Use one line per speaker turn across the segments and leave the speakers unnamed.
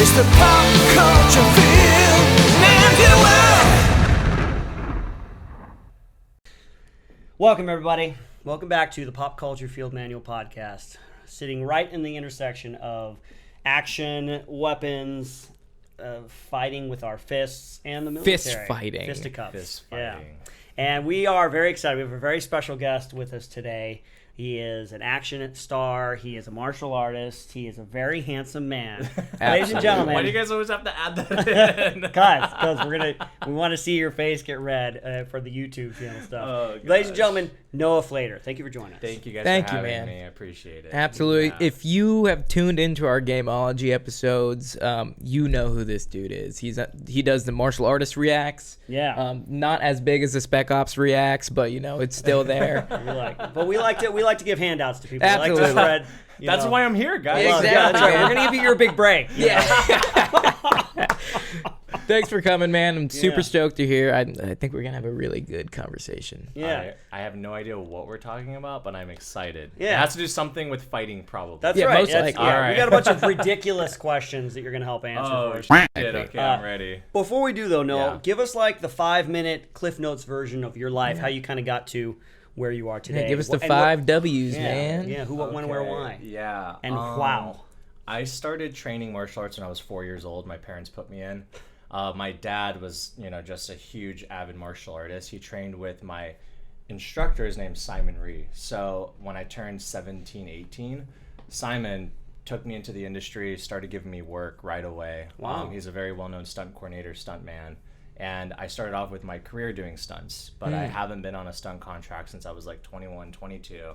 It's the pop culture field manual.
Welcome, everybody. Welcome back to the Pop Culture Field Manual podcast, sitting right in the intersection of action, weapons, fighting with our fists, and the military.
Fist fighting.
Fisticuffs.
Fist
Yeah.
fighting.
And we are very excited. We have a very special guest with us today. He is an action star. He is a martial artist. He is a very handsome man. Ladies and gentlemen.
Why do you guys always have to add that in?
Because we want to see your face get red for the YouTube channel stuff.
Oh,
Ladies and gentlemen, Noah Flater. Thank you for joining us.
Thank you guys
Thank
for
you,
having
man.
me. I appreciate it.
Absolutely.
Yeah.
If you have tuned into our Gameology episodes, you know who this dude is. He does the martial artist reacts.
Yeah.
Not as big as the Spec Ops reacts, but it's still there.
We like to give handouts to people.
Absolutely.
We like to spread.
That's why I'm here, guys.
Exactly.
Yeah, that's right. We're gonna give you your big break.
Yeah. Thanks for coming, man. I'm super stoked you're here. I think we're gonna have a really good conversation.
Yeah.
I have no idea what we're talking about, but I'm excited.
Yeah.
It has to do something with fighting, probably.
That's
Yeah,
right.
most likely.
All right.
All
We got a
right.
bunch of ridiculous questions that you're gonna help answer
Oh,
for us.
shit. Okay, I'm ready.
Before we do though, Noah,
Yeah.
give us like the 5-minute Cliff Notes version of your life, how you kind of got to where you are today.
Yeah, give us the
And
5 W's,
yeah,
man.
Yeah, who, what, when, where, why.
Yeah.
And wow.
I started training martial arts when I was 4 years old. My parents put me in. My dad was, just a huge avid martial artist. He trained with my instructor. His name's Simon Rhee. So when I turned 17, 18, Simon took me into the industry, started giving me work right away.
Wow.
He's a very well-known stunt coordinator, stunt man. And I started off with my career doing stunts, but I haven't been on a stunt contract since I was like 21, 22.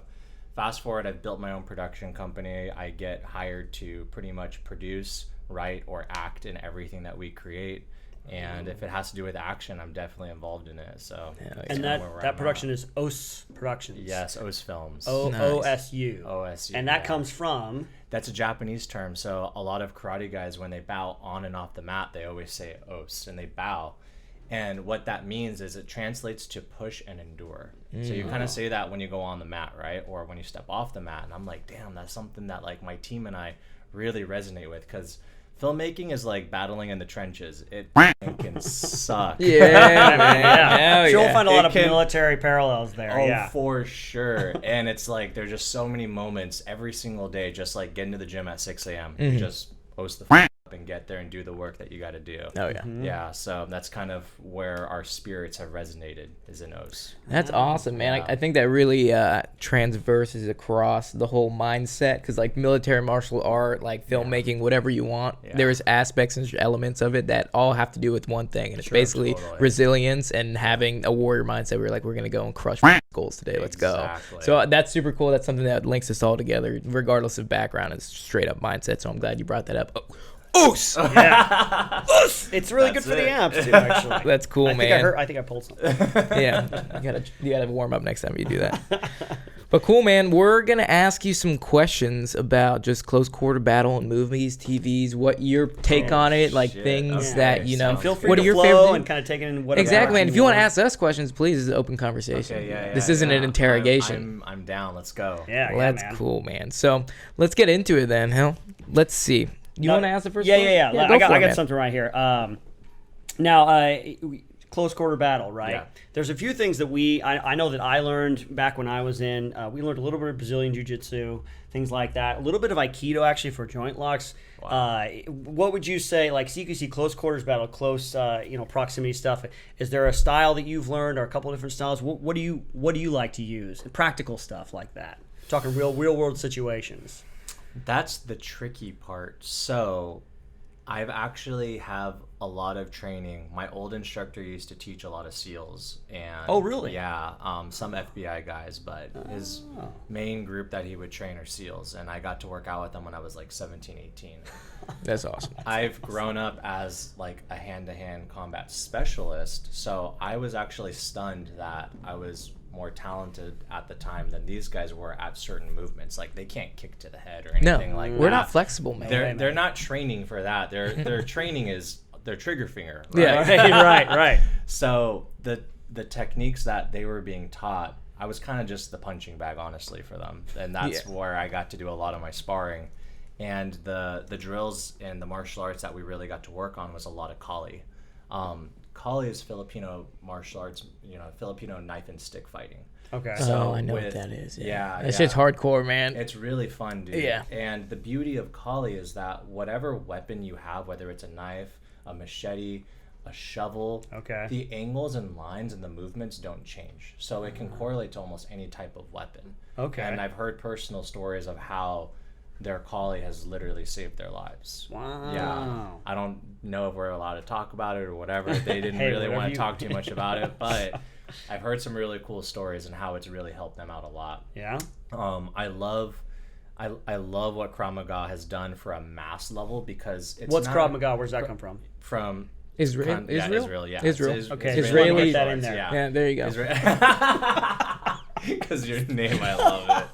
Fast forward, I've built my own production company. I get hired to pretty much produce, write, or act in everything that we create. And if it has to do with action, I'm definitely involved in it. So,
And that production is OS Productions.
Yes, OS Films.
OSU.
OSU.
And that comes from...
That's a Japanese term. So a lot of karate guys, when they bow on and off the mat, they always say os, and they bow. And what that means is it translates to push and endure. So you kind of say that when you go on the mat, right? Or when you step off the mat. And I'm like, damn, that's something that like my team and I really resonate with, because filmmaking is like battling in the trenches. It can suck.
Yeah, man.
Yeah.
Hell
Sure, we'll
yeah.
find a lot
It
of
can-
military parallels there.
Oh,
yeah.
for sure. And it's like there's just so many moments every single day, just like getting to the gym at 6 a.m. Just post the up and get there and do the work that you got to do.
Oh yeah.
Yeah, so that's kind of where our spirits have resonated, is in OS.
That's awesome, man.
Yeah.
I think that really transverses across the whole mindset, because like military martial art, like filmmaking, whatever you want, there's aspects and elements of it that all have to do with one thing, and it's basically
totally.
resilience and having a warrior mindset. We're like, we're gonna go and crush goals today. Let's go.
Exactly.
So that's super cool. That's something that links us all together, regardless of background. It's straight up mindset. So I'm glad you brought that up. Oos!
Yeah. It's really good
That's
for the
it.
amps, too, actually.
That's cool, man.
I think I pulled something.
Yeah, you gotta warm up next time you do that. But cool, man. We're gonna ask you some questions about just close quarter battle and movies, TVs. What your take on it, like
shit.
things
Okay,
that you know.
sounds
Feel free
what
to
are your
flow
favorite?
and kind of take it in whatever
Exactly, man.
direction
If you want to
want.
ask us questions, please, it's an open conversation.
Okay, yeah,
This isn't an interrogation.
I'm down. Let's go.
Yeah,
Well, that's
man.
cool, man. So let's get into it then. Hell, let's see. You want to ask the first?
Yeah,
question?
yeah.
Go
I
for
got
it, man.
something right here. Now, close quarter battle, right?
Yeah.
There's a few things that I know that I learned back when I was in. We learned a little bit of Brazilian Jiu-Jitsu, things like that. A little bit of Aikido, actually, for joint locks.
Wow.
What would you say, like CQC, close quarters battle, close, proximity stuff? Is there a style that you've learned, or a couple of different styles? What do you like to use? Practical stuff like that. Talking real world situations.
That's the tricky part. So I've actually have a lot of training. My old instructor used to teach a lot of SEALs. And
Oh, really?
Yeah, some FBI guys, but his main group that he would train are SEALs. And I got to work out with them when I was like 17, 18.
That's awesome.
I've grown up as like a hand-to-hand combat specialist, so I was actually stunned that I was more talented at the time than these guys were at certain movements. Like they can't kick to the head or anything like that.
We're not flexible, man.
They're not training for that. Their training is their trigger finger.
Yeah.
Right.
So the techniques that they were being taught, I was kind of just the punching bag, honestly, for them, and that's where I got to do a lot of my sparring. And the drills and the martial arts that we really got to work on was a lot of Kali. Kali is Filipino martial arts, Filipino knife and stick fighting.
Okay.
So I know what that is.
Yeah.
That shit's hardcore, man.
It's really fun, dude.
Yeah.
And the beauty of Kali is that whatever weapon you have, whether it's a knife, a machete, a shovel, the angles and lines and the movements don't change. So it can correlate to almost any type of weapon. Okay. And I've heard personal stories of how their Kali has literally saved their lives.
Wow.
Yeah. I don't know if we're allowed to talk about it or whatever. They didn't really want to talk too much about it, but I've heard some really cool stories and how it's really helped them out a lot.
Yeah.
I love what Krav Maga has done for a mass level because it's
What's Krav Maga? Where's that come from?
From
Israel.
Israel. Yeah.
Israel.
Okay.
Israeli.
Get that in there.
Yeah. There you go.
Because your name, I love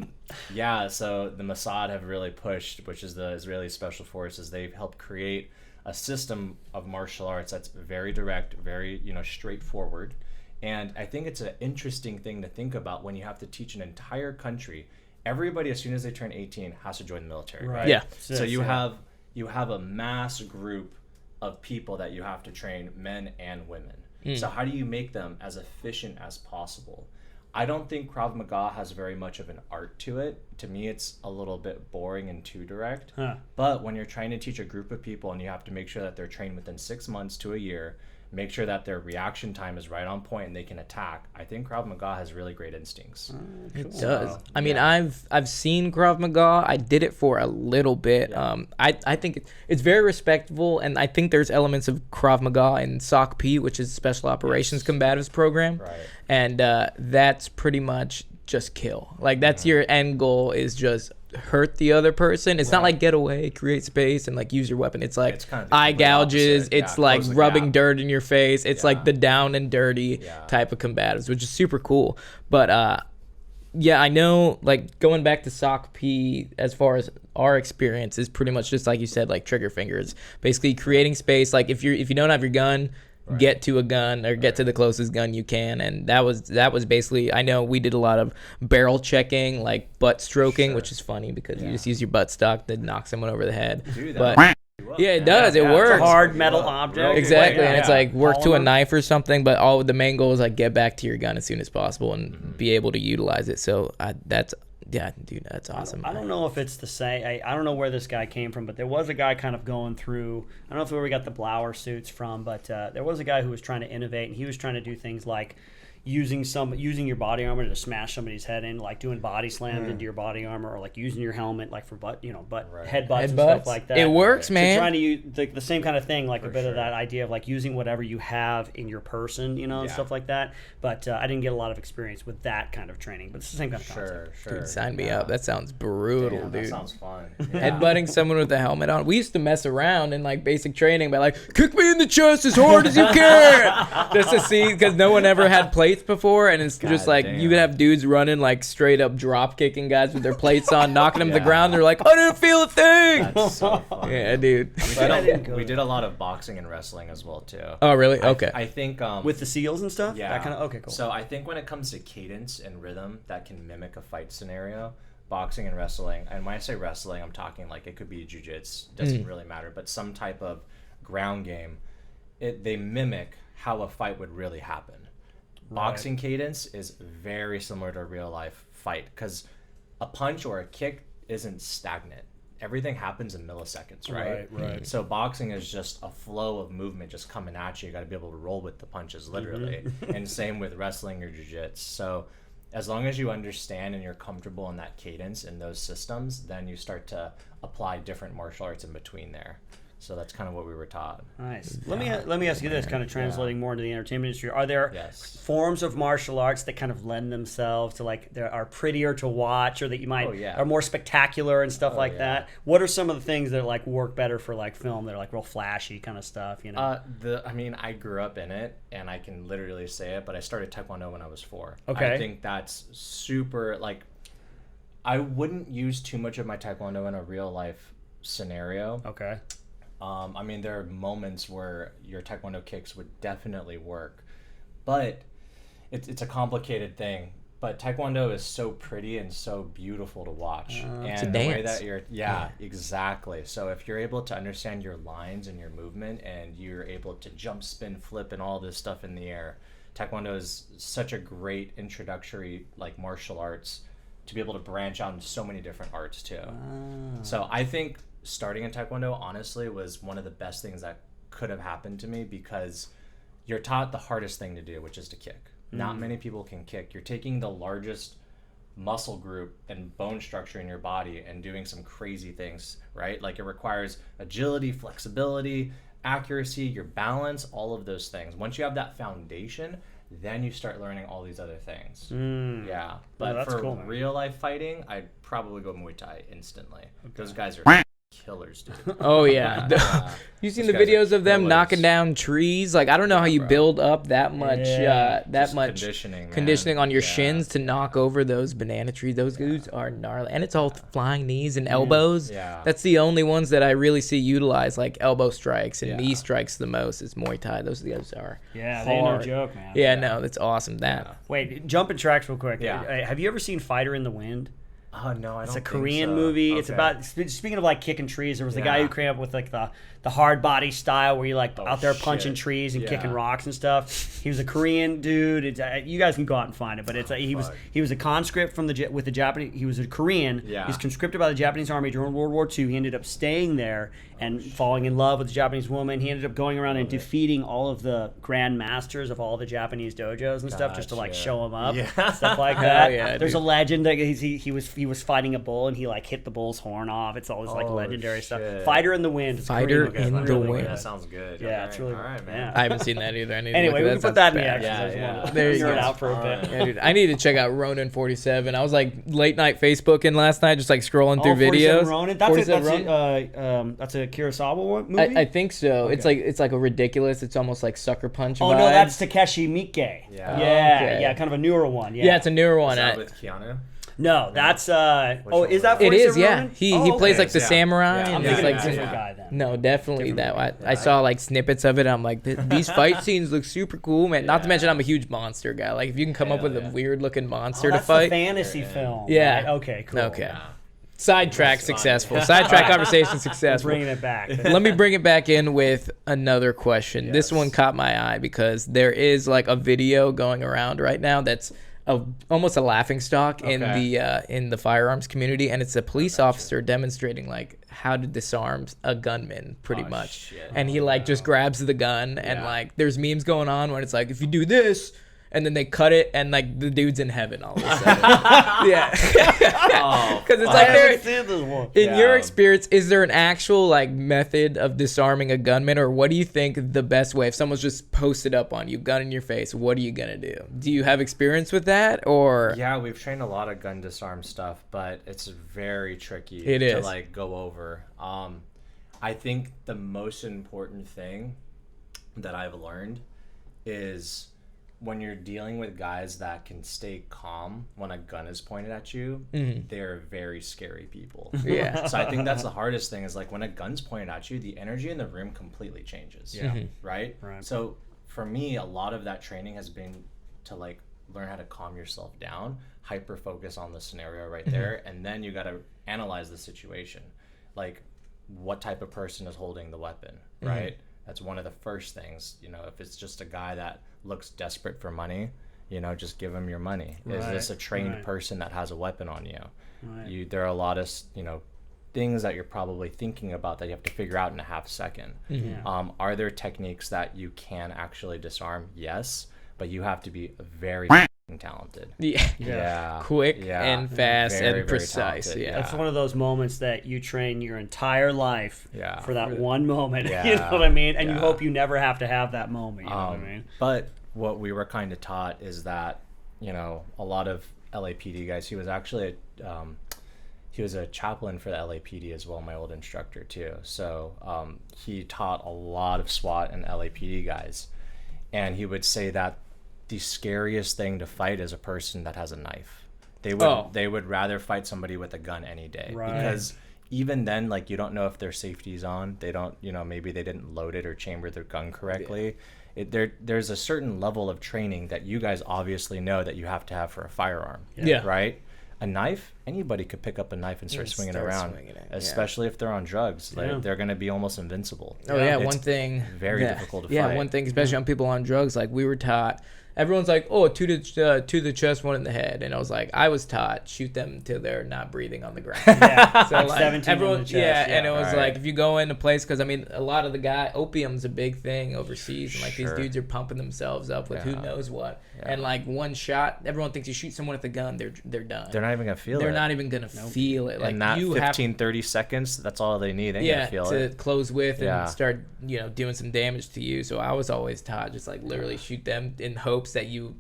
it. Yeah, so the Mossad have really pushed, which is the Israeli Special Forces. They've helped create a system of martial arts that's very direct, very straightforward, and I think it's an interesting thing to think about when you have to teach an entire country. Everybody, as soon as they turn 18, has to join the military, right?
Yeah.
So you have a mass group of people that you have to train, men and women. So how do you make them as efficient as possible? I don't think Krav Maga has very much of an art to it. To me, it's a little bit boring and too direct. But when you're trying to teach a group of people and you have to make sure that they're trained within 6 months to a year, make sure that their reaction time is right on point and they can attack, I think Krav Maga has really great instincts.
It does. I mean, I've seen Krav Maga. I did it for a little bit. I think it's very respectable, and I think there's elements of Krav Maga in SOC-P, which is Special Operations Combatives Program.
Right.
And that's pretty much just kill. Like, that's your end goal, is just hurt the other person. It's not like get away, create space, and like use your weapon. It's like eye gouges.
Opposite.
It's like rubbing dirt in your face. It's like the down and dirty type of combatives, which is super cool. But I know, like, going back to SOC-P, as far as our experience, is pretty much just like you said, like trigger fingers, basically creating space. Like if you don't have your gun, get to a gun or get to the closest gun you can. And that was basically, I know we did a lot of barrel checking, like butt stroking, which is funny because you just use your butt stock to knock someone over the head. But yeah, it does. It works.
It's a hard metal object.
Exactly. And it's like work to a knife or something, but the main goal is like get back to your gun as soon as possible and be able to utilize it. So that's awesome.
I don't know if it's the same. I don't know where this guy came from, but there was a guy kind of going through. I don't know if where we got the blower suits from, but there was a guy who was trying to innovate, and he was trying to do things like using your body armor to smash somebody's head in, like doing body slams into your body armor, or like using your helmet like for headbutts and stuff like that.
It works, man.
So trying to use the same kind of thing, like a bit of that idea of like using whatever you have in your person, and stuff like that. But I didn't get a lot of experience with that kind of training, but it's the same kind of concept.
Dude, sign me up. That sounds brutal, dude.
That sounds fun.
Headbutting someone with a helmet on. We used to mess around in like basic training by like, kick me in the chest as hard as you can, just to see, because no one ever had plates before, and it's just like you could have dudes running like straight up drop kicking guys with their plates on, knocking them to the ground. They're like, I didn't feel a thing.
That's so funny.
Yeah, dude.
We did a lot of boxing and wrestling as well too.
Oh, really? Okay.
I think
with the SEALs and stuff.
Yeah.
That kind of okay, cool.
So I think when it comes to cadence and rhythm that can mimic a fight scenario, boxing and wrestling, and when I say wrestling, I'm talking like it could be jiu-jitsu, doesn't really matter, but some type of ground game, they mimic how a fight would really happen. Boxing cadence is very similar to a real life fight because a punch or a kick isn't stagnant. Everything happens in milliseconds, right?
Right.
So boxing is just a flow of movement just coming at you. You got to be able to roll with the punches, literally. And same with wrestling or jiu-jitsu. So as long as you understand and you're comfortable in that cadence in those systems, then you start to apply different martial arts in between there. So that's kind of what we were taught.
Nice. Let me ask you this, kind of translating more into the entertainment industry. Are there forms of martial arts that kind of lend themselves to like are prettier to watch, or that you might are more spectacular and stuff like that? What are some of the things that like work better for like film that are like real flashy kind of stuff?
I grew up in it, and I can literally say it, but I started Taekwondo when I was 4.
Okay.
I think that's super. Like, I wouldn't use too much of my Taekwondo in a real life scenario.
Okay.
There are moments where your Taekwondo kicks would definitely work, but it's a complicated thing. but Taekwondo is so pretty and so beautiful to watch.
It's a
and the way
dance.
that you're, exactly. So if you're able to understand your lines and your movement, and you're able to jump, spin, flip, and all this stuff in the air, Taekwondo is such a great introductory like martial arts to be able to branch out into so many different arts too. So I think starting in Taekwondo honestly was one of the best things that could have happened to me, because you're taught the hardest thing to do, which is to kick. Not many people can kick. You're taking the largest muscle group and bone structure in your body and doing some crazy things, right? Like it requires agility, flexibility, accuracy, your balance, all of those things. Once you have that foundation, then you start learning all these other things. Yeah. But
that's
for
cool, man.
real life fighting, I'd probably go Muay Thai instantly. Those guys are killers, dude.
Oh yeah. You seen the
Those guys
videos
are
of them
killers.
knocking down trees? Like I don't know how you
bro.
build up that much
Just conditioning, man.
on your
Yeah.
shins to knock over those banana trees. Those dudes are gnarly, and it's all flying knees and elbows.
Yeah.
That's the only ones that I really see utilize, like elbow strikes and
Yeah.
knee strikes the most. Is Muay Thai. Those guys are
Yeah, they ain't no
hard.
joke, man.
Yeah, no, that's awesome. That
Wait, jumping tracks real quick.
Yeah.
Have you ever seen Fighter in the Wind?
Oh no, I don't.
It's a
think
Korean
so.
movie. It's
Okay.
about, speaking of like kicking trees, there was the guy
Yeah.
who came up with like the hard body style where you like out there punching
shit.
trees and
Yeah.
kicking rocks and stuff. He was a Korean dude. It's, you guys can go out and find it, but it's he was a conscript from with the Japanese. He was a Korean.
Yeah.
He was conscripted by the Japanese army during World War II. He ended up staying there and falling in love with the Japanese woman. He ended up going around and defeating all of the grand masters of all the Japanese dojos and stuff just to like
Gotcha.
show them up,
Yeah.
stuff like that.
yeah,
There's
dude.
a legend that he was fighting a bull and he like hit the bull's horn off. It's always like
Oh,
legendary stuff.
shit.
Fighter in the Wind. It's a
Fighter
Korean movie.
in
It's
the
really
Wind.
good.
That sounds good.
Yeah, it's really
all right, man.
yeah.
I haven't seen that either. I need to
Anyway,
look
we
at
can put that in the
Sounds
action.
bad.
I just
Yeah,
wanted to
There you
nerd
go.
out for a
All
bit.
right.
Yeah, dude, I need to check out Ronin 47. I was like late night Facebooking last night, just like scrolling through
47
videos.
Ronin?
47 Ronin?
That's a Kurosawa movie?
I think so. It's like a ridiculous. It's almost like Sucker Punch.
Oh no,
vibes.
that's Takeshi Miike.
Yeah.
Yeah,
Okay.
yeah, kind of a newer one. Yeah,
Yeah, it's a newer one.
Is that
I-
with Keanu?
no, that's
one
is
was
that
that?
It
47
is, yeah.
Ronin?
He
Oh,
plays
okay.
like the
Yeah.
samurai.
Yeah,
and
I'm
it's
thinking
like
of a different guy then.
No, definitely
Different
that.
movie.
I saw like snippets of it. I'm like, these fight scenes look super cool, man. Not to mention, I'm a huge monster guy. Like, if you can come up
Hell
with a
yeah.
weird looking monster
Oh,
to
that's the
fight.
fantasy film.
Yeah.
right? Okay. Cool.
Okay. Sidetrack
That's fine.
successful. Sidetrack conversation successful.
Bringing it back.
Let me bring it back in with another question. This
Yes.
one caught my eye because there is like a video going around right now that's almost a laughingstock in the firearms community, and it's a police officer demonstrating like how to disarm a gunman, pretty much.
Shit.
And he like just grabs the gun, and
Yeah.
like there's memes going on when it's like, if you do this. And then they cut it, and like the dude's in heaven all of a sudden. Yeah,
Oh,
because it's
I
like
haven't
there.
seen this one.
In your
Yeah.
experience, is there an actual like method of disarming a gunman, or what do you think the best way? If someone's just posted up on you, gun in your face, what are you gonna do? Do you have experience with that, or
yeah, we've trained a lot of gun disarm stuff, but it's very tricky
It
to
is.
like go over. I think the most important thing that I've learned is when you're dealing with guys that can stay calm when a gun is pointed at you, they're very scary people.
Yeah.
So I think that's the hardest thing is like when a gun's pointed at you, the energy in the room completely changes.
Yeah.
Right?
Right.
So for me, a lot of that training has been to like learn how to calm yourself down, hyper focus on the scenario right there, and then you got to analyze the situation. Like what type of person is holding the weapon, right? That's one of the first things, you know, if it's just a guy that looks desperate for money, you know, just give him your money. Is
Right,
this a trained
right.
person that has a weapon on you?
Right.
There are a lot of, you know, things that you're probably thinking about that you have to figure out in a half second.
Yeah.
Are there techniques that you can actually disarm? Yes, but you have to be very talented.
yeah,
Yeah.
quick
Yeah.
and fast
Very,
and
very
precise?
talented,
Yeah.
That's one of those moments that you train your entire life
Yeah.
for that one moment. You
Yeah.
know what I mean? And you
Yeah.
hope you never have to have that moment. You know what I mean?
But what we were kind of taught is that, you know, a lot of LAPD guys, he was actually he was a chaplain for the LAPD as well, my old instructor too. So he taught a lot of SWAT and LAPD guys. And he would say that the scariest thing to fight is a person that has a knife. They would rather fight somebody with a gun any day.
Right.
Because even then, like, you don't know if their safety's on. They don't, maybe they didn't load it or chamber their gun correctly. There's a certain level of training that you guys obviously know that you have to have for a firearm.
Yeah.
Right? A knife, anybody could pick up a knife and start swinging around, especially if they're on drugs. They're going to be almost invincible.
Oh, yeah,
It's
one thing.
very difficult to fight.
Yeah, one thing, especially on people on drugs, like we were taught, everyone's like, oh, two to the chest, one in the head. And I was like, I was taught, shoot them till they're not breathing on the ground.
Yeah,
so like
17
everyone,
in the chest.
and it was
right.
like, if you go into place, because I mean, a lot of the opium's a big thing overseas. And like these dudes are pumping themselves up with who knows what. Yeah. And like one shot, everyone thinks you shoot someone with a gun, they're done.
They're not even going to feel it.
They're not even going to feel it. Like
and that 30 seconds, that's all they need. They
yeah,
feel
to
it.
close with and start, doing some damage to you. So I was always taught just like literally shoot them in hopes that you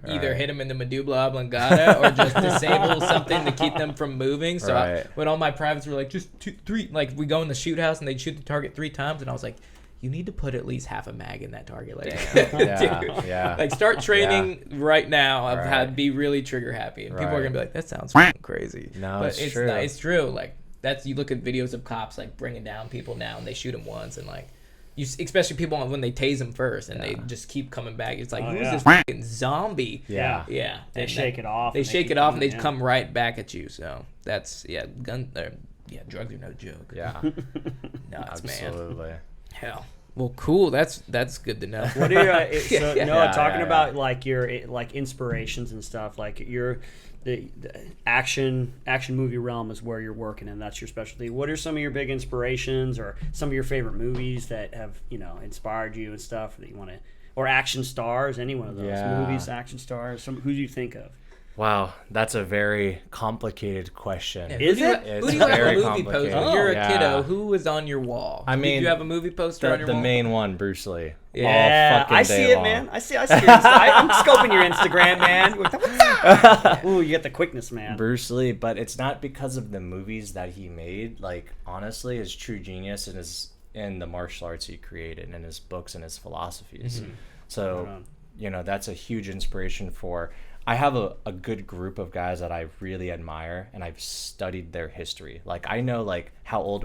either hit them in the medulla oblongata or just disable something to keep them from moving. So when all my privates were like, just 2, 3, like we go in the shoot house and they'd shoot the target 3 times, and I was like, you need to put at least half a mag in that target. Like, like start training right now of how to be really trigger happy. And people are gonna be like, that sounds crazy.
No,
but
it's true.
It's true. Like you look at videos of cops like bringing down people now, and they shoot them once, and like especially people when they tase them first, and they just keep coming back. It's like, who's this fucking zombie?
Yeah.
They
shake it off.
They shake it off, and they come right back at you. So that's drugs are no joke.
Yeah.
Nuts,
absolutely.
Man. Hell. Well, cool. That's good to know.
What are your Noah, talking about like your like inspirations and stuff, like the action movie realm is where you're working, and that's your specialty. What are some of your big inspirations, or some of your favorite movies that have inspired you and stuff that you want to, or action stars, any one of those movies, action stars? Who do you think of?
Wow, that's a very complicated question.
Yeah,
Is it?
Who do you have a movie poster? When you're a kiddo, who was on your wall?
I mean,
did you have a movie poster on your wall?
The main one, Bruce Lee.
Yeah, I see it, man. I see your I'm scoping your Instagram, man. What's up? Ooh, you get the quickness, man.
Bruce Lee, but it's not because of the movies that he made. Like, honestly, his true genius in the martial arts he created, and in his books and his philosophies. Mm-hmm. So, that's a huge inspiration for... I have a good group of guys that I really admire, and I've studied their history. Like, I know like how old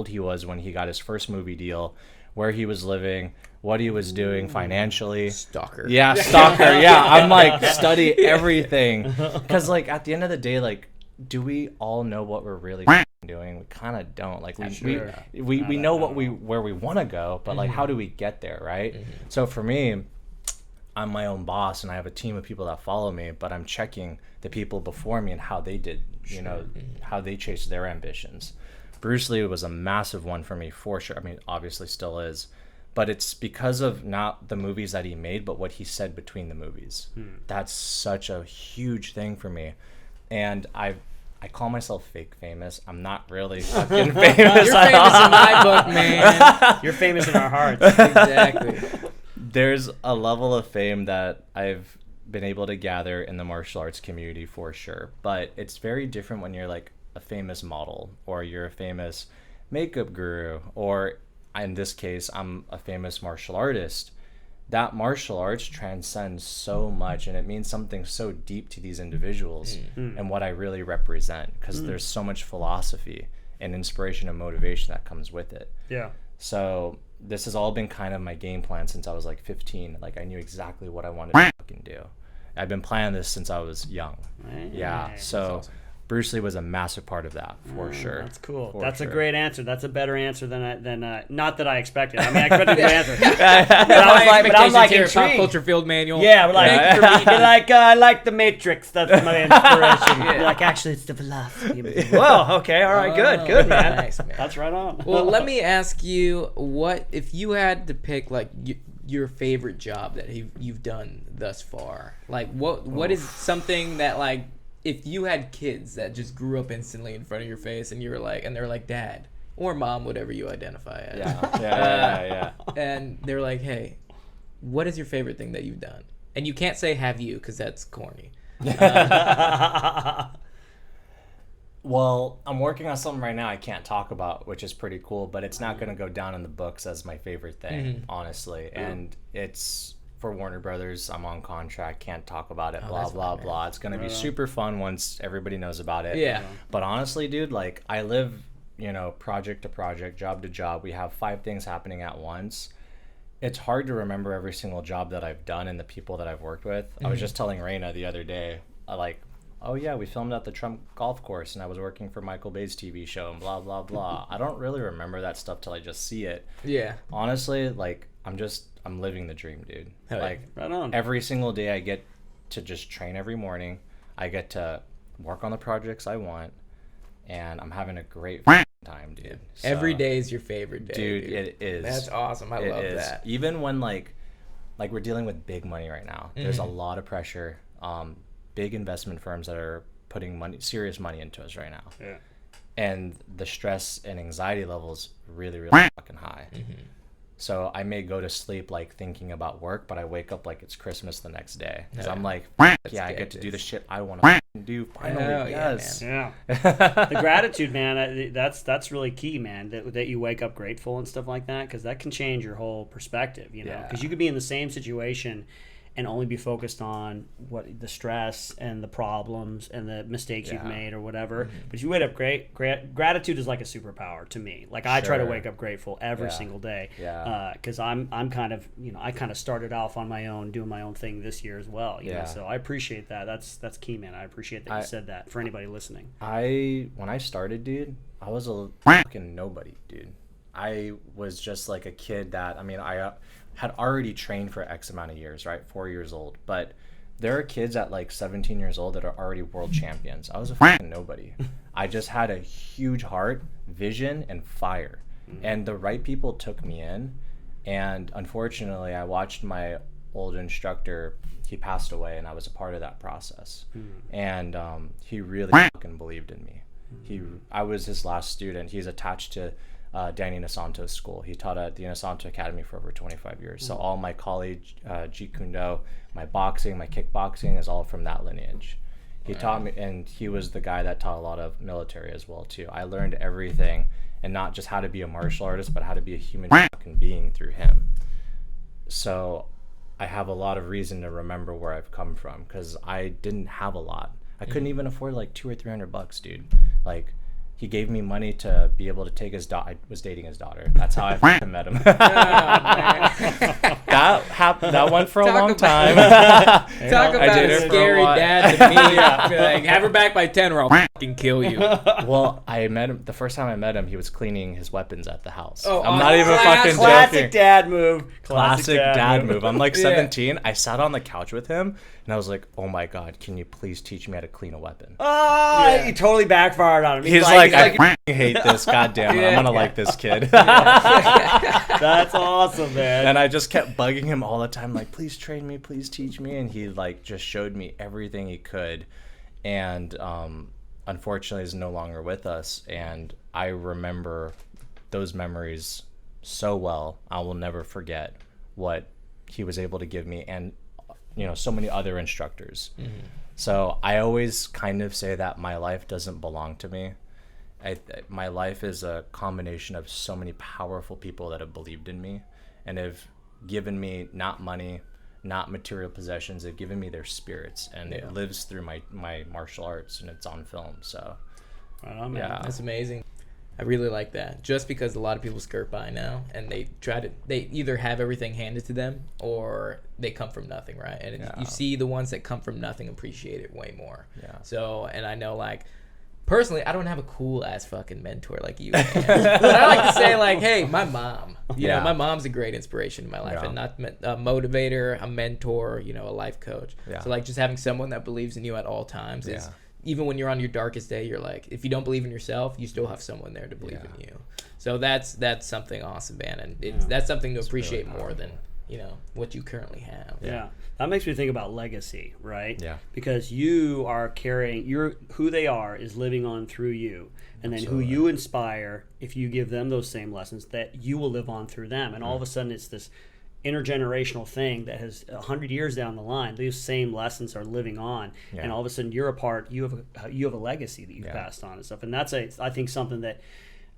he was when he got his first movie deal, where he was living, what he was doing financially.
Stalker.
Yeah, stalker. Yeah, I'm like, study everything, because like at the end of the day, like, do we all know what we're really doing? We kind of don't. Like we know where we want to go, but like how do we get there, right? Mm-hmm. So for me, I'm my own boss, and I have a team of people that follow me, but I'm checking the people before me and how they did, how they chased their ambitions. Bruce Lee was a massive one for me, for sure. I mean, obviously still is, but it's because of not the movies that he made, but what he said between the movies. That's such a huge thing for me. And I call myself fake famous. I'm not really fucking famous.
You're famous in my book, man.
You're famous in our hearts.
Exactly.
There's a level of fame that I've been able to gather in the martial arts community, for sure. But it's very different when you're like a famous model, or you're a famous makeup guru, or in this case, I'm a famous martial artist. That martial arts transcends so much, and it means something so deep to these individuals and what I really represent, because there's so much philosophy and inspiration and motivation that comes with it.
Yeah.
So this has all been kind of my game plan since I was like 15. Like, I knew exactly what I wanted to fucking do. I've been planning this since I was young. Right. Yeah. So Bruce Lee was a massive part of that, for sure.
That's cool.
For
that's
sure.
a great answer. That's a better answer than not that I expected. I mean, I expected a good answer. but I'm like
here,
intrigued.
Pop Culture Field Manual.
Yeah, but I like the Matrix. That's my inspiration. Like, actually, it's the philosophy. Whoa. Okay. All right. Good, man. Nice, man. That's right on.
Well, let me ask you, what if you had to pick like your favorite job that you've done thus far? Like, what is something that, like, if you had kids that just grew up instantly in front of your face, and you were like, and they're like, Dad or Mom, whatever you identify as.
Yeah.
And they're like, hey, what is your favorite thing that you've done? And you can't say have you, because that's corny.
Well, I'm working on something right now I can't talk about, which is pretty cool, but it's not going to go down in the books as my favorite thing, honestly. And it's for Warner Brothers. I'm on contract, can't talk about it,
Oh,
blah,
that's
blah,
fine,
blah. It's going to be super fun once everybody knows about it.
Yeah.
But honestly, dude, like, I live, project to project, job to job. We have 5 things happening at once. It's hard to remember every single job that I've done and the people that I've worked with. I was just telling Raina the other day, oh yeah, we filmed at the Trump golf course and I was working for Michael Bay's TV show and blah, blah, blah. I don't really remember that stuff till I just see it.
Yeah.
Honestly, like, I'm living the dream, dude.
Hell yeah.
Like,
Right on.
every single day I get to just train every morning. I get to work on the projects I want, and I'm having a great time, dude. So,
Every day is your favorite day,
dude. It is.
That's awesome. I love that.
Even when like we're dealing with big money right now. There's a lot of pressure. Big investment firms that are putting serious money into us right now.
Yeah.
And the stress and anxiety levels really, really fucking high. So I may go to sleep like thinking about work, but I wake up like it's Christmas the next day because I'm like, yeah, I get to do the shit I want to do finally.
Hell yeah,
Yes.
Yeah. The gratitude, man, that's really key, man, that you wake up grateful and stuff like that, because that can change your whole perspective, because you could be in the same situation and only be focused on what the stress and the problems and the mistakes you've made or whatever. But if you wake up gratitude is like a superpower to me. Like, I try to wake up grateful every single day. Because I'm kind of, I kind of started off on my own, doing my own thing this year as well. You know? So I appreciate that. That's key, man. I appreciate that you said that for anybody listening.
When I started, dude, I was a fucking nobody, dude. I was just like a kid that, I had already trained for X amount of years, right? 4 years old. But there are kids at like 17 years old that are already world champions. I was a fucking nobody. I just had a huge heart, vision, and fire. And the right people took me in. And unfortunately, I watched my old instructor, he passed away, and I was a part of that process. And he really fucking believed in me. I was his last student. He's attached to Danny Nasanto's school. He taught at the Nasanto Academy for over 25 years. So all my college, Jeet Kune Do, my boxing, my kickboxing is all from that lineage. He taught me, and he was the guy that taught a lot of military as well too. I learned everything, and not just how to be a martial artist, but how to be a human fucking being through him. So I have a lot of reason to remember where I've come from, because I didn't have a lot. I couldn't even afford like $200 or $300, dude. Like, he gave me money to be able to take his daughter. I was dating his daughter. That's how I fucking met him. That went for a long time.
Talk about a scary dad to me. Like, have her back by 10 or I'll fucking kill you.
Well, I met him. The first time I met him, he was cleaning his weapons at the house.
Oh,
I'm not even fucking
Classic
joking.
dad move.
Classic dad move. I'm like 17. I sat on the couch with him, and I was like, oh my God, can you please teach me how to clean a weapon?
Oh, he totally backfired on him.
He's like, I fucking hate this. God damn it. I'm going to like this kid.
That's awesome, man.
And I just kept bugging him all the time, like, please train me, please teach me. And he like just showed me everything he could. And unfortunately, he's no longer with us. And I remember those memories so well. I will never forget what he was able to give me, and so many other instructors. So I always kind of say that my life doesn't belong to me. My life is a combination of so many powerful people that have believed in me and have given me not money, not material possessions. They've given me their spirits, and it lives through my martial arts, and it's on film. So
Right on, man.
yeah,
That's amazing. I really like that. Just because a lot of people skirt by now, and they either have everything handed to them or they come from nothing, right? And you see the ones that come from nothing appreciate it way more.
Yeah.
So, and I know, like, personally, I don't have a cool ass fucking mentor like you. But I like to say, like, hey, my mom. You know, my mom's a great inspiration in my life, and not a motivator, a mentor, a life coach. Yeah. So, like, just having someone that believes in you at all times is. Even when you're on your darkest day, you're like, if you don't believe in yourself, you still have someone there to believe in you. So that's something awesome, man, and that's something to appreciate really more than what you currently have.
Yeah, that makes me think about legacy, right?
Yeah.
Because you are carrying who they are is living on through you, and then who you inspire. If you give them those same lessons, that you will live on through them, and all of a sudden it's this intergenerational thing that has 100 years down the line, these same lessons are living on, and all of a sudden you're a part. You have a legacy that you've passed on and stuff, and that's I think something that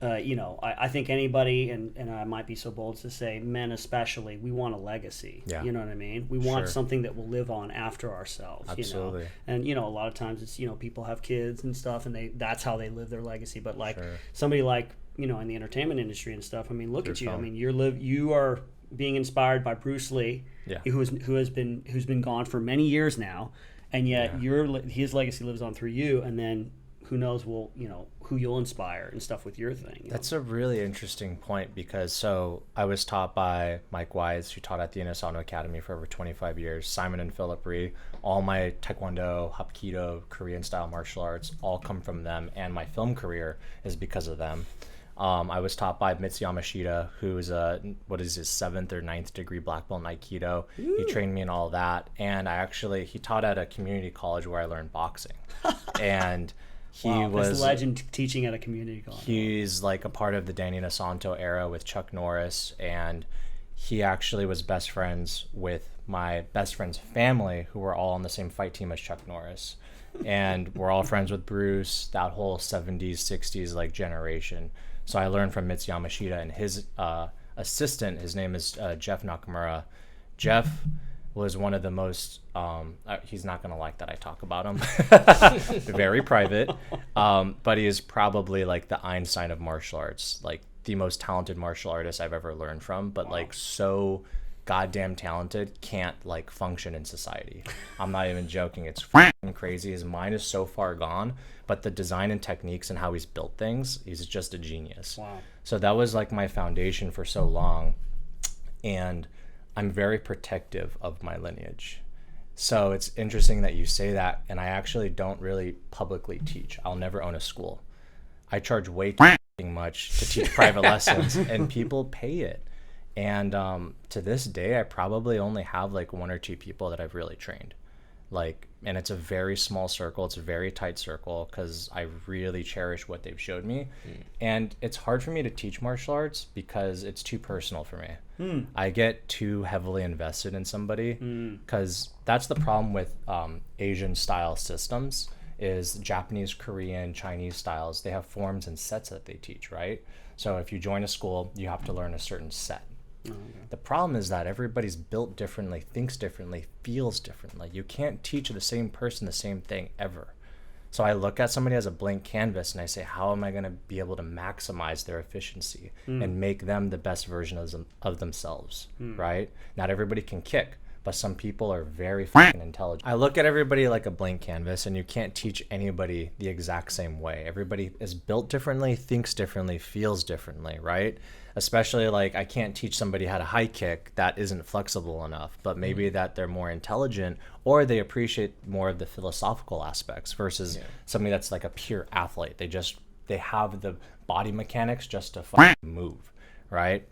I think anybody, and I might be so bold to say men especially, we want a legacy.
Yeah.
You know what I mean? We want something that will live on after ourselves.
Absolutely.
And a lot of times it's people have kids and stuff, and that's how they live their legacy. But like somebody like in the entertainment industry and stuff. I mean, look at you. I mean, you are being inspired by Bruce Lee, who's been gone for many years now, and yet his legacy lives on through you, and then who knows who you'll inspire and stuff with your thing.
That's a really interesting point, because I was taught by Mike Wise, who taught at the Inosanto Academy for over 25 years, Simon and Philip Rhee. All my Taekwondo, Hapkido, Korean style martial arts all come from them, and my film career is because of them. I was taught by Mitsu Yamashita, who is his 7th or 9th degree black belt in Aikido. Ooh. He trained me in all that, and he taught at a community college where I learned boxing. And he was
this legend teaching at a community college.
He's like a part of the Danny Inosanto era with Chuck Norris, and he actually was best friends with my best friend's family, who were all on the same fight team as Chuck Norris. And we're all friends with Bruce, that whole 70s, 60s like generation. So I learned from Mitsu Yamashita, and his assistant, his name is Jeff Nakamura. Jeff was one of the most, he's not going to like that I talk about him, very private, but he is probably like the Einstein of martial arts, like the most talented martial artist I've ever learned from, but like so goddamn talented, can't like function in society. I'm not even joking. It's fucking crazy. His mind is so far gone, but the design and techniques and how he's built things, he's just a genius.
Wow.
So that was like my foundation for so long. And I'm very protective of my lineage. So it's interesting that you say that, and I actually don't really publicly teach. I'll never own a school. I charge way too much to teach private lessons, and people pay it. And to this day, I probably only have like 1 or 2 people that I've really trained. And it's a very small circle. It's a very tight circle, because I really cherish what they've showed me. And it's hard for me to teach martial arts because it's too personal for me. I get too heavily invested in somebody, because that's the problem with Asian style systems is Japanese, Korean, Chinese styles. They have forms and sets that they teach, right? So if you join a school, you have to learn a certain set. The problem is that everybody's built differently, thinks differently, feels differently. You can't teach the same person the same thing ever. So I look at somebody as a blank canvas and I say, how am I going to be able to maximize their efficiency and make them the best version of themselves, right? Not everybody can kick, but some people are very fucking intelligent. I look at everybody like a blank canvas, and you can't teach anybody the exact same way. Everybody is built differently, thinks differently, feels differently, right? Especially like I can't teach somebody how to high kick that isn't flexible enough, but maybe that they're more intelligent or they appreciate more of the philosophical aspects versus somebody that's like a pure athlete. They have the body mechanics just to fucking move, right?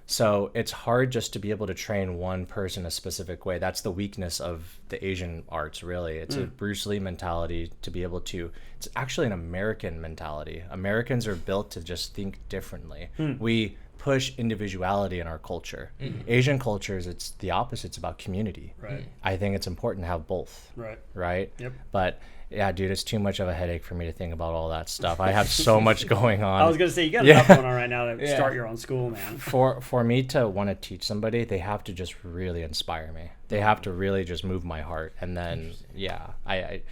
So it's hard just to be able to train one person a specific way. That's the weakness of the Asian arts, really. It's a Bruce Lee mentality to be able to, it's actually an American mentality. Americans are built to just think differently. We push individuality in our culture. Asian cultures, it's the opposite. It's about community.
Right.
I think it's important to have both.
Right.
Yep. But yeah, dude, it's too much of a headache for me to think about all that stuff. I have so much going on.
I was gonna say, you got enough going on right now to start your own school, man.
For me to want to teach somebody, they have to just really inspire me. They have to really just move my heart, and then I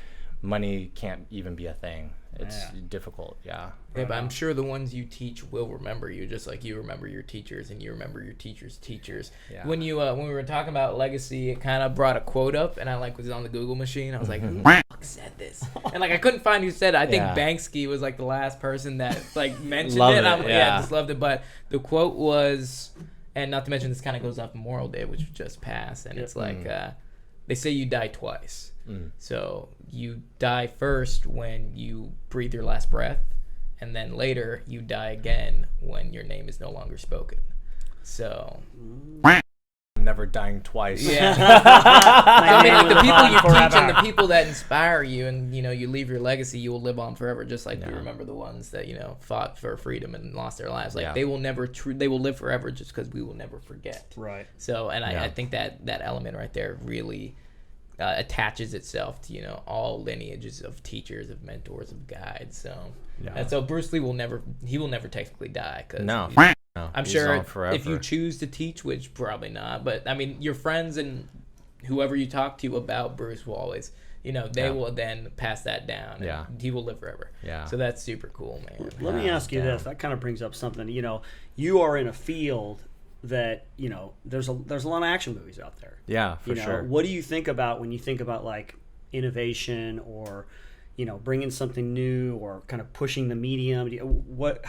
money can't even be a thing. It's difficult. Yeah,
but I'm sure the ones you teach will remember you, just like you remember your teachers and you remember your teachers' teachers. Yeah. When we were talking about legacy, it kind of brought a quote up, and I was on the Google machine. I was like, who the fuck said this? And I couldn't find who said it. I think Banksy was the last person that mentioned it. I just loved it. But the quote was, and not to mention this kind of goes off Memorial Day, which just passed, and it's they say you die twice. So you die first when you breathe your last breath, and then later you die again when your name is no longer spoken. So
I'm never dying twice.
Yeah. I mean, the people you teach and the people that inspire you, and you leave your legacy, you will live on forever. Just like we remember the ones that fought for freedom and lost their lives. They will never they will live forever, just because we will never forget.
Right.
So, and I think that element right there really attaches itself to, you know, all lineages of teachers, of mentors, of guides. So, and so Bruce Lee will never technically die. Cause
No.
I'm
He's
sure
on forever.
if you choose to teach, which probably not, but I mean, your friends and whoever you talk to about Bruce will always, you know, they will then pass that down. And he will live forever.
Yeah.
So that's super cool, man.
Let me ask you this. That kind of brings up something. You know, you are in a field that, you know, there's a lot of action movies out there.
Yeah, for sure.
What do you think about when you think about like innovation or, you know, bringing something new or kind of pushing the medium? What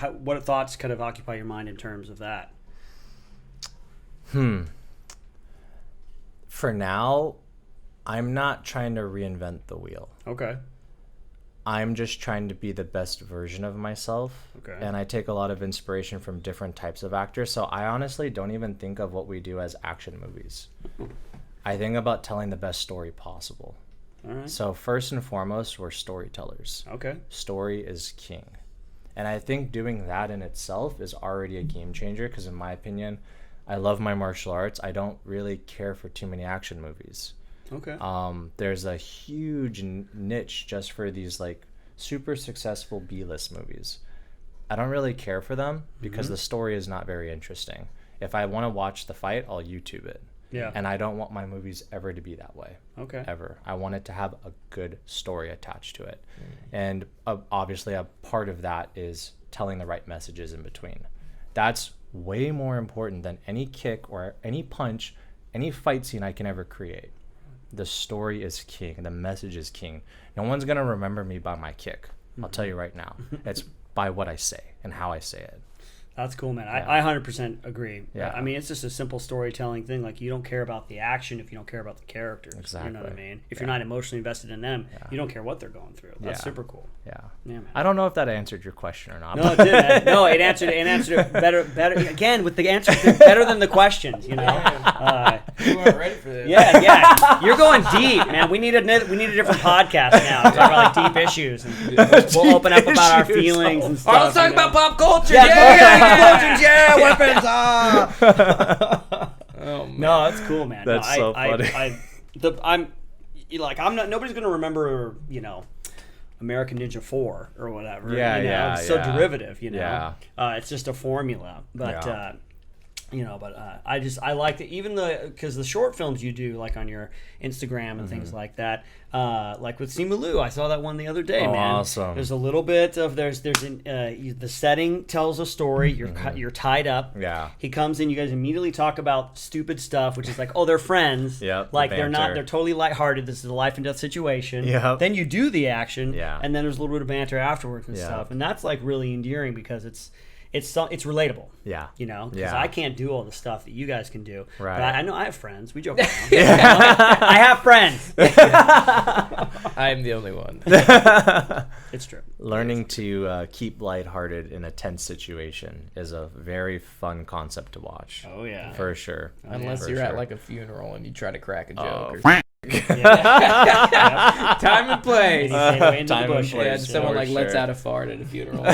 thoughts kind of occupy your mind in terms of that?
For now, I'm not trying to reinvent the wheel.
Okay.
I'm just trying to be the best version of myself.
Okay.
And I take a lot of inspiration from different types of actors. So I honestly don't even think of what we do as action movies. I think about telling the best story possible.
All right.
So first and foremost, we're storytellers.
Okay.
Story is king. And I think doing that in itself is already a game changer because in my opinion, I love my martial arts. I don't really care for too many action movies.
Okay.
There's a huge niche just for these like super successful B-list movies. I don't really care for them because the story is not very interesting. If I want to watch the fight, I'll YouTube it.
Yeah.
And I don't want my movies ever to be that way.
Okay.
Ever. I want it to have a good story attached to it. And obviously a part of that is telling the right messages in between. That's way more important than any kick or any punch, any fight scene I can ever create. The story is king. The message is king. No one's going to remember me by my kick. I'll tell you right now. It's by what I say and how I say it.
That's cool, man. I 100% agree.
Yeah.
I mean, it's just a simple storytelling thing. Like, you don't care about the action if you don't care about the characters.
Exactly.
You know what I mean? If you're not emotionally invested in them, you don't care what they're going through. That's super cool.
Yeah.
Man.
I don't know if that answered your question or not.
No, it did, man. No, it answered it better. Again, with the answer better than the questions, you know?
You weren't ready for this.
Yeah. You're going deep, man. We need a different podcast now to talk about like deep issues. And we'll open up about our feelings and stuff.
All right, let's talk about pop culture.
Explosions, weapons.
Oh, man.
No, that's cool, man.
That's so funny.
I'm not. Nobody's gonna remember, you know, American Ninja 4 or whatever.
Yeah,
you know?
yeah,
It's so
yeah.
derivative, you know.
Yeah.
It's just a formula, but.
Yeah.
You know, but I like it, even because the short films you do, like on your Instagram and things like that, like with Simu Liu, I saw that one the other day, man.
Awesome.
There's a little bit of the setting tells a story. You're tied up.
Yeah.
He comes in. You guys immediately talk about stupid stuff, which is like, oh, they're friends.
Yep,
Like
the
they're not.
banter.
They're totally lighthearted. This is a life and death situation.
Yep.
Then you do the action.
Yeah.
And then there's a little bit of banter afterwards and
Yeah.
stuff, and that's like really endearing because it's relatable.
Yeah.
You know, because
Yeah.
I can't do all the stuff that you guys can do.
Right.
But I know I have friends. We joke around. You know? I have friends.
I am the only one.
It's true.
Learning to keep lighthearted in a tense situation is a very fun concept to watch.
Oh yeah.
For sure.
Unless
For
you're at
sure.
like a funeral and you try to crack a joke.
Oh,
Or
Yeah.
time and place.
And you fade away into
Time
the
and
bushes.
place.
Yeah, someone
for
like lets
sure.
out a fart at a funeral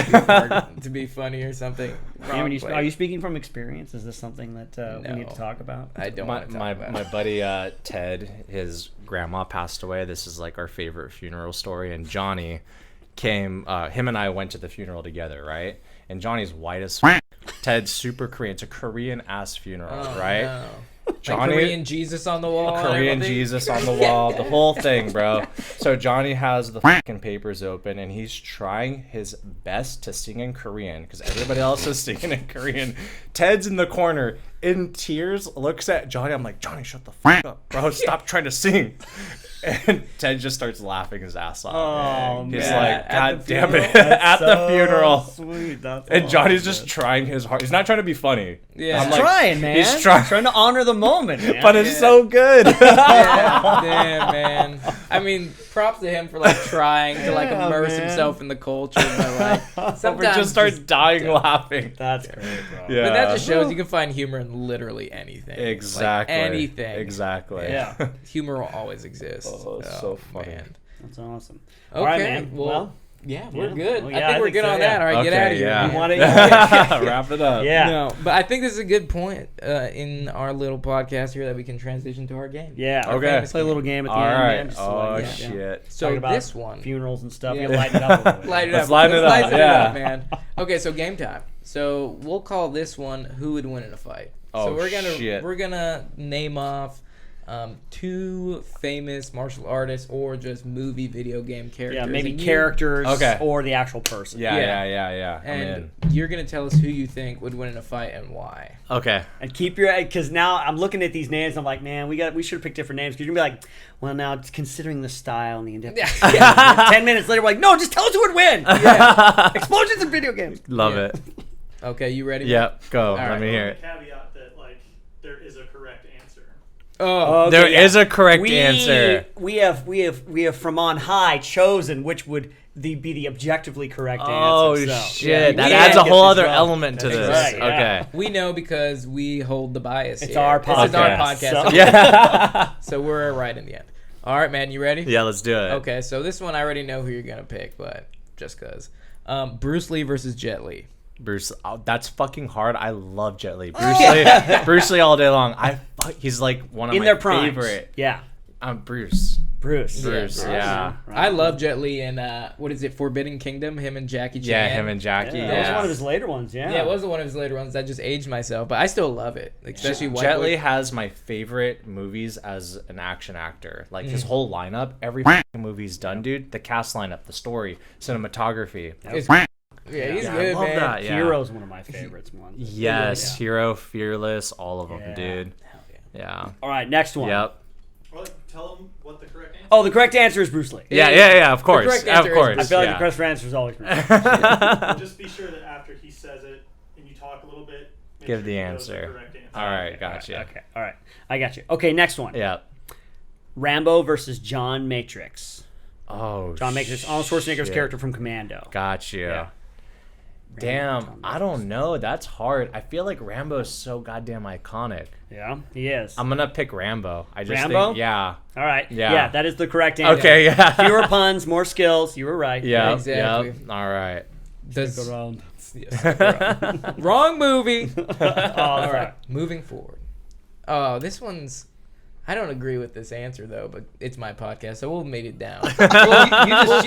to be funny or something.
Yeah,
Wrong place.
are you speaking from experience? Is this something that we need to
No.
talk about?
I don't
My,
want to talk
my,
about
my
it.
buddy Ted, his grandma passed away. This is like our favorite funeral story. And Johnny came, him and I went to the funeral together, right? And Johnny's white as Ted's super Korean. It's a Korean ass funeral,
Oh,
right?
no.
Johnny,
Like Korean Jesus on the wall. and
Korean
everything?
Jesus on the wall, the whole thing, bro. So Johnny has the fucking papers open and he's trying his best to sing in Korean because everybody else is singing in Korean. Ted's in the corner in tears, looks at Johnny. I'm like, Johnny, shut the fuck up, bro. Stop trying to sing. And Ted just starts laughing his ass off.
Oh,
He's
man.
like,
At
God
the
damn it.
funeral?
At the funeral.
Sweet. That's
And Johnny's
awesome.
just trying his hard. He's not trying to be funny.
Yeah.
I'm
He's
like,
trying, man.
He's trying.
to honor the moment, man.
But it's so good.
Yeah, damn, man. I mean, props to him for like trying to like
Yeah,
immerse
man.
himself in the culture, but like
Or
sometimes
just start dying laughing.
That's great, bro.
Yeah.
But that just shows you can find humor in literally anything.
Exactly.
Like anything.
Exactly.
Yeah.
Humor will always exist.
Oh, it's so funny.
Man.
That's awesome.
Okay,
All right, man.
well, Yeah, we're
Yeah.
good.
Well,
I
yeah,
think
I
we're
think
good
so,
on
yeah.
that. All right, get out of here.
Yeah.
You want it?
Wrap it up.
Yeah.
No, but I think this is a good point in our little podcast here that we can transition to our game.
Yeah.
Our
Okay.
famous
Play a
game.
little game at the
All
end.
right.
Man, just to,
Oh,
like,
shit.
So
talking about
this one,
funerals and stuff.
Yeah.
You gotta lighten it up a little bit.
light it
Let's
up.
lighten it up,
Lighten
yeah.
man. Okay, so game time. So we'll call this one "Who Would Win in a Fight."
Oh,
so
shit.
we're gonna name off 2 famous martial artists or just movie video game characters.
Yeah, maybe
And
characters
Okay.
or the actual person.
Yeah. I'm
And
in.
you're gonna tell us who you think would win in a fight and why.
Okay.
And keep your, because now I'm looking at these names. I'm like, man, we should have picked different names. Because you're gonna be like, well, now it's considering the style and the in-depth. 10 minutes later, we're like, no, just tell us who would win. Explosions in video games.
Love
Yeah.
it.
Okay, you ready?
Yep. Go. Let
right.
me hear it.
Caveat that there is a correct answer.
Oh,
There is a correct answer.
We have from on high chosen which would be the objectively correct
Oh,
answer. So,
shit. That
we
adds a
get
whole
this
other
wrong.
element to
That's
this.
right, yeah.
Okay.
we know because we hold the bias.
It's
here.
our
This is our
podcast,
podcast.
so-
Yeah.
So we're right in the end. All right, man. You ready?
Yeah, let's do it.
Okay, so this one I already know who you're gonna pick, but just cause. Bruce Lee versus Jet Li.
Bruce, that's fucking hard. I love Jet Li. Bruce Lee all day long. He's like one of
In
my
their primes.
favorite.
Yeah.
Bruce.
Bruce.
Yeah.
I love Jet Li and what is it, Forbidden Kingdom? Him and Jackie Chan.
Yeah, him and Jackie.
Yeah,
Yeah,
that was one of his later ones, yeah.
Yeah, it was one of his later ones that just aged myself, but I still love it, especially White
Jet
Boy.
Li has my favorite movies as an action actor. Like his whole lineup, every movie he's done, dude. The cast lineup, the story, cinematography.
It's- yeah, he's
Yeah,
good,
I love
man.
that. Yeah.
Hero's one of my favorites. Ones.
Yes,
Yeah.
Hero, Fearless, all of them,
Yeah.
dude.
Hell yeah.
Yeah.
All right, next one.
Yep.
Or tell them what the correct answer.
Oh, the correct answer is Bruce Lee.
Yeah. Of course,
correct
of
answer is
course.
I feel like
yeah.
the correct answer is always Bruce Lee.
Just be sure that after he says it and you talk a little bit, make
Give
sure
the
he knows
answer.
the correct answer.
All right, gotcha.
Okay, all right. I got you. Okay, next one.
Yeah.
Rambo versus John Matrix.
Oh.
John Matrix, Arnold Schwarzenegger's
shit.
character from Commando.
Got you.
Yeah.
Damn,
John
I don't know. That's hard. I feel like Rambo is so goddamn iconic.
Yeah, he is.
I'm gonna pick Rambo. I just
Rambo?
think, yeah.
All right.
Yeah.
Yeah, that is the correct answer.
Okay, yeah.
Fewer puns, more skills. You were right.
Yeah,
Exactly.
Yep. All right.
Does-
Around.
Wrong movie.
All right.
Moving forward. Oh, this one's. I don't agree with this answer though, but it's my podcast, so we'll made it down.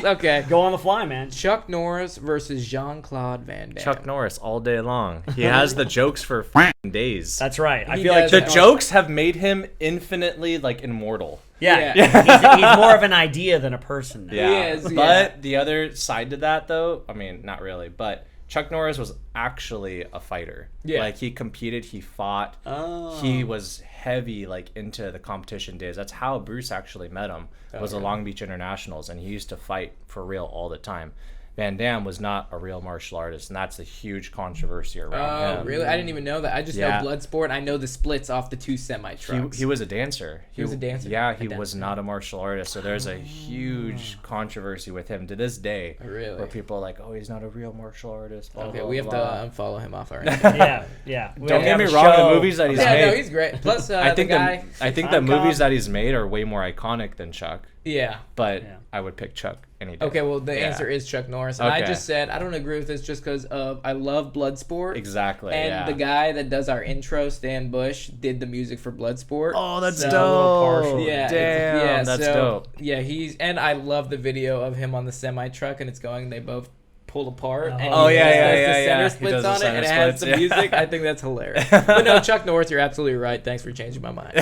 Okay.
Go on the fly, man.
Chuck Norris versus Jean-Claude Van Damme.
Chuck Norris all day long. He has the jokes for f***ing days.
That's right. I
He
feel like
does.
The jokes have made him infinitely like immortal.
Yeah.
Yeah.
He's more of an idea than a person. Now.
Yeah.
is, yeah.
But the other side to that though, I mean, not really, but Chuck Norris was actually a fighter.
Yeah.
Like he competed, he fought.
Oh.
He was heavy like into the competition days. That's how Bruce actually met him. Was the Long Beach Internationals, and he used to fight for real all the time. Van Damme was not a real martial artist, and that's a huge controversy around
Oh,
him.
really? I didn't even know that. I just
Yeah.
know Bloodsport. I know the splits off the 2 semi-trucks.
He was a dancer.
He was a dancer?
Yeah,
A
he was
dancer.
not a martial artist. So there's a huge controversy with him to this day.
Really?
Where people are like, oh, he's not a real martial artist. Blah,
Okay,
blah,
we have
blah.
to unfollow him off our Instagram.
Yeah. We
Don't
have
get me
a
wrong.
show.
The movies that he's
Yeah,
made.
no, he's great. Plus,
I think
the guy.
the movies that he's made are way more iconic than Chuck.
Yeah.
But
Yeah.
I would pick Chuck any day.
Okay, well, the
Yeah.
answer is Chuck Norris. And I
Okay.
just said I don't agree with this just because of I love Bloodsport.
Exactly.
And
yeah.
the guy that does our intro, Stan Bush, did the music for Bloodsport.
Oh, that's
So-
dope.
Yeah,
Damn, that's
so,
dope.
Yeah, and I love the video of him on the semi truck, and it's going. They both pull apart. And
Oh,
he
yeah,
does
yeah,
the
yeah,
center
yeah. He
splits
does the
on it,
center
and it has
splits,
the
yeah.
music. I think that's hilarious. But no, Chuck Norris, you're absolutely right. Thanks for changing my mind.
He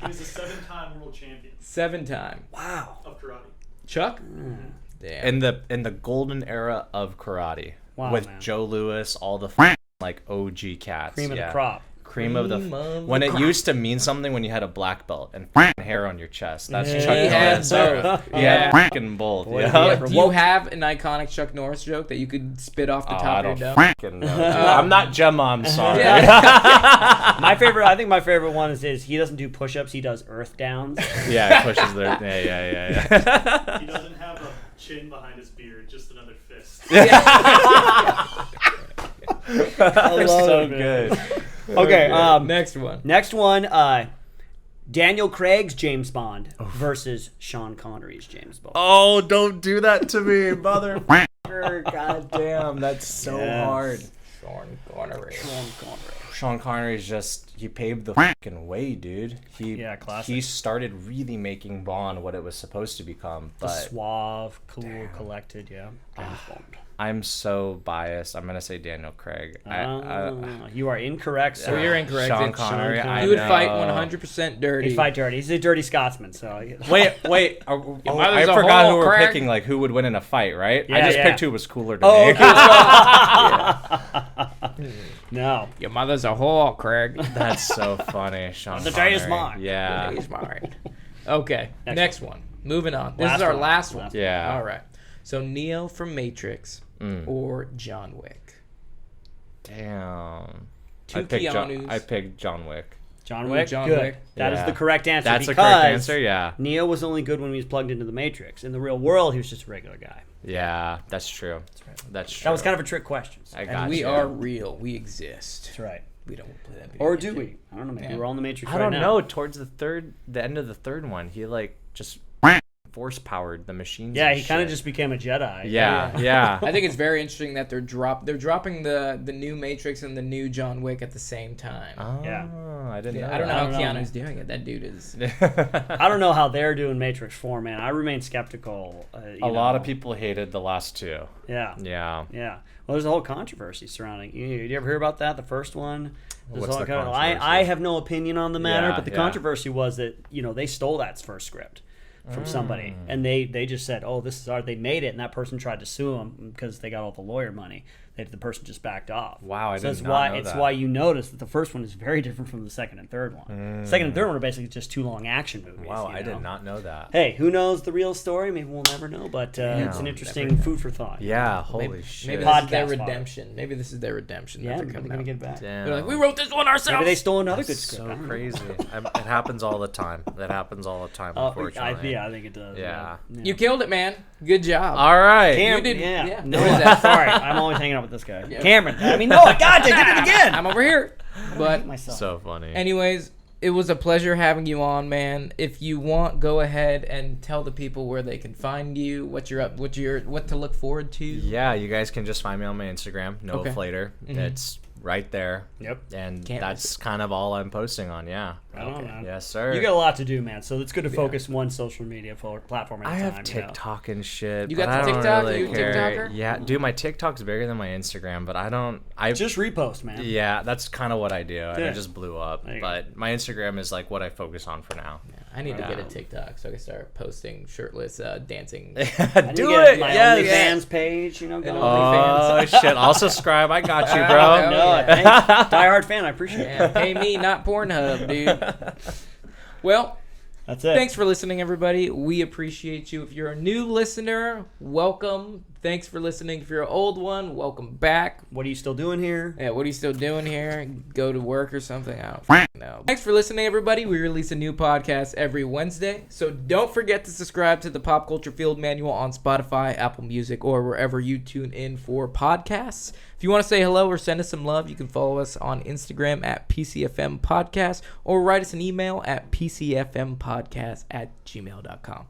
was a 7-time world champion
7-time.
Wow.
of karate.
Chuck. Damn.
In the golden era of karate,
Wow,
with
man.
Joe Louis, all the like OG cats,
Cream of
yeah.
the crop.
Cream of
Cream
the
of
when
the
it
crop.
used to mean something when you had a black belt and hair on your chest. That's
Yeah.
Chuck
He had
Norris.
both.
He
Yeah.
had fucking both.
Boy,
yeah.
yeah.
Do you have an iconic Chuck Norris joke that you could spit off the
Oh, I
top of
don't
your dome?
fucking know. Dude. I'm not Gemma. I'm sorry.
I think my favorite one is he doesn't do push-ups, he does earth downs.
Yeah, he pushes their. Yeah.
He doesn't have a chin behind his beard, just another fist.
I love
So
it, man.
good.
Okay,
Next one.
next one, Daniel Craig's James Bond versus Sean Connery's James Bond.
Oh, don't do that to me, motherfucker. God damn, that's so hard.
Sean Connery.
Sean Connery's just, he paved the fucking way, dude.
Classic.
He started really making Bond what it was supposed to become. But
Suave, cool, collected, James Bond.
I'm so biased. I'm gonna say Daniel Craig.
You are incorrect, sir.
So you're incorrect.
Sean
It's
Connery.
Sean
I
He would
know.
fight 100% dirty.
He'd fight dirty. He's a dirty Scotsman, so...
Wait. I
mother's a
forgot
hole,
who we're
Craig.
picking, like who would win in a fight, right?
Yeah,
I just
yeah.
picked who was cooler to
Oh,
me.
okay. No.
Your mother's a whore, Craig.
That's so funny, Sean.
The day is
Connery.
mine.
Yeah.
He's mine. Okay, next one. Moving on. This
Last
is our
one.
last one.
Yeah.
All right. So Neo from Matrix or John Wick.
Damn.
Two
I
Keanus.
picked John Wick.
John Wick?
John
Good.
Wick.
That is
Yeah.
the correct answer.
That's the
because
correct answer. Yeah.
Neo was only good when he was plugged into the Matrix. In the real world, he was just a regular guy.
Yeah, that's true. That's true.
That was kind of a trick question. So.
I got
And we
you.
are real. We exist.
That's right.
We don't play that video
Or
game
do
shit.
we? I don't know. Maybe
Yeah.
we're all in the Matrix
I
right
don't
now.
know. Towards the end of the third one, he like just force powered the machines.
Yeah,
and
he kind of
shit.
just became a Jedi.
Yeah.
I think it's very interesting that they're dropping the new Matrix and the new John Wick at the same time.
Oh,
Yeah.
I didn't know.
I don't know
I
how
don't know.
Keanu's doing it. That dude is.
I don't know how they're doing Matrix 4, man. I remain skeptical.
A lot of people hated the last two.
Yeah.
Yeah.
Yeah. Well, there's a whole controversy surrounding. Did you ever hear about that? The first one. There's
What's
all
the
kind of-
controversy?
I have no opinion on the matter,
Yeah,
but the
yeah.
controversy was that they stole that first script from somebody, and they just said, "Oh, this is ours." They made it, and that person tried to sue them because they got all the lawyer money. The person just backed off.
Wow, I
so
did
that's
not
why
know
it's
that.
why you notice that the first one is very different from the second and third one. Second and third one are basically just two long action movies.
Wow,
you
I
know?
did not know that.
Hey, who knows the real story? Maybe we'll never know, but it's an interesting food for thought.
Yeah, holy
Maybe
shit.
this is their
Podcast
redemption. Maybe this is their redemption.
Yeah,
that
maybe
they're
they're
coming
gonna
out.
get back.
Damn.
They're like, we wrote this one ourselves.
Maybe they stole another good script. I
So
don't know.
crazy. It happens all the time. That happens all the time, unfortunately.
I think it does.
Yeah.
You killed it, man. Good job.
All right.
Cameron,
You did-
yeah.
yeah.
No,
What is that?
sorry. I'm always hanging out with this guy.
Yeah.
Cameron. I mean, no, God, I did it again.
I'm over here. But
myself.
So funny.
anyways, it was a pleasure having you on, man. If you want, go ahead and tell the people where they can find you, what you're up, what to look forward to.
Yeah, you guys can just find me on my Instagram, Noah
Okay.
Flater. It's right there.
Yep.
And
Can't miss
that's kind of all I'm posting on, yeah.
Right on, man.
Yes, sir.
You got a lot to do, man. So it's good to focus one social media platform at a
I
time.
have
you know?
TikTok and shit.
You
but
got
I
the
don't
TikTok?
really
You a
care.
TikToker?
Yeah, dude, my TikTok's bigger than my Instagram, but I
Just repost, man.
yeah, that's kind of what I do, and
Yeah.
it just blew up.
There you
But my Instagram is like what I focus on for now.
I need to get a TikTok so I can start posting shirtless dancing.
I need
Do
to get
it.
My
Yes.
OnlyFans page, going.
Oh shit! I'll subscribe. I got you,
Oh,
bro.
No,
yeah.
thanks. Die-hard fan. I appreciate it.
Yeah, pay me, not Pornhub, dude. Well,
That's it.
thanks for listening, everybody. We appreciate you. If you're a new listener, welcome. Thanks for listening. If you're an old one, welcome back.
What are you still doing here?
Yeah, what are you still doing here? Go to work or something? I don't fucking know. Thanks for listening, everybody. We release a new podcast every Wednesday, so don't forget to subscribe to the Pop Culture Field Manual on Spotify, Apple Music, or wherever you tune in for podcasts. If you want to say hello or send us some love, you can follow us on Instagram at pcfmpodcast or write us an email at pcfmpodcast@gmail.com.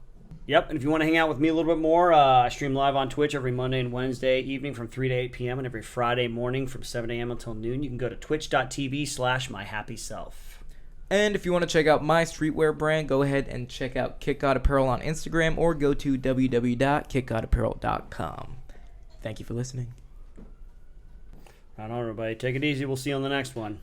Yep, and if you want to hang out with me a little bit more, I stream live on Twitch every Monday and Wednesday evening from 3 to 8 p.m. and every Friday morning from 7 a.m. until noon. You can go to twitch.tv/myhappyself.
And if you want to check out my streetwear brand, go ahead and check out Kick God Apparel on Instagram or go to www.kickgodapparel.com. Thank you for listening.
Right on, everybody. Take it easy. We'll see you on the next one.